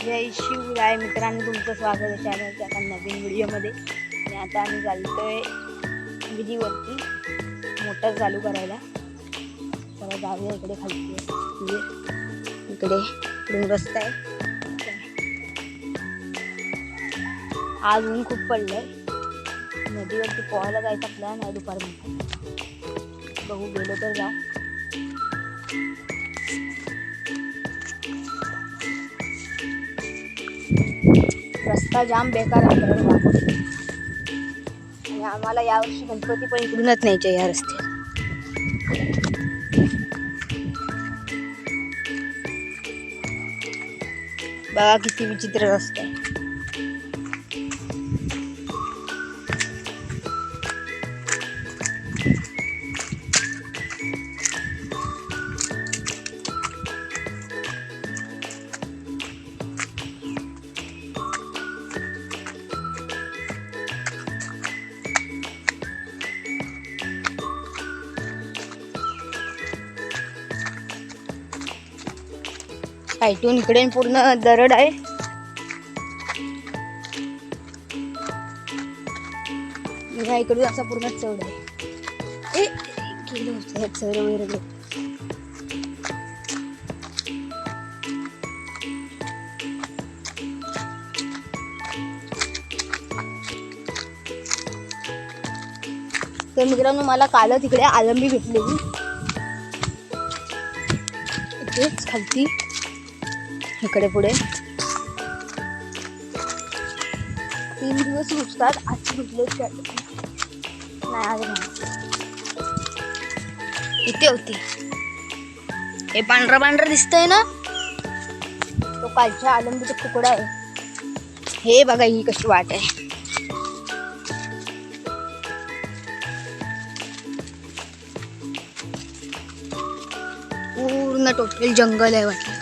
जय शिवराय मित्रांनो, तुमचं स्वागत आहे चॅनलच्या एका नवीन व्हिडिओमध्ये. आणि आता आम्ही चालतोय विहिरीवरती मोटर चालू करायला. चला जाऊया. इकडे खाली इकडून रस्ता आहे. आज ऊन खूप पडलंय. नदीवरती पोहायला जायचा प्लॅन आहे दुपारमध्ये. बघू, गेलो तर जाऊ. रस्ता जाम बेकार आहे आणि आम्हाला यावर्षी गणपती पण इकडूनच न्यायचे या रस्त्यात. बघा किती विचित्र रस्ता आहे. साईटून इकडे पूर्ण दरड आहे. ह्या इकडून असा पूर्ण चढ आहे. चढ वगैरे तर मित्रांनो, मला काल तिकडे आलंबी भेटलेली. इथेच खालती इकडे पुढे 3 दिवस रुजतात. आज भेटले नाही, आज नाही. इथे होती. हे पांढरा पांढरा दिसतंय ना, तो कालच्या आलंबीचा तुकडा आहे. हे बघा, ही कशी वाट आहे. पूर्ण टोटल जंगल आहे वाटलं.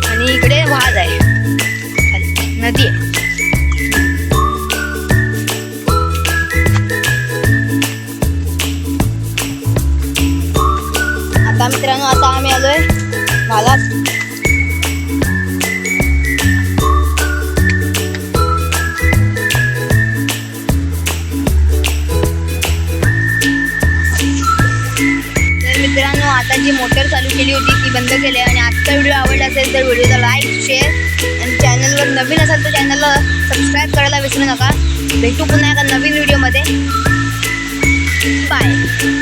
आणि इकडे वाद आहे, नदी आहे. आता मित्रांनो, आता आम्ही आलोय भालात. मित्रांनो, आता जी मोटर चालू केली होती ती बंद केली आहे. आणि आजचा व्हिडिओ आवडला असेल तर व्हिडिओला लाईक, शेअर आणि चॅनलवर नवीन असाल तर चॅनलला सबस्क्राईब करायला विसरू नका. भेटू पुन्हा एका नवीन व्हिडिओमध्ये. बाय.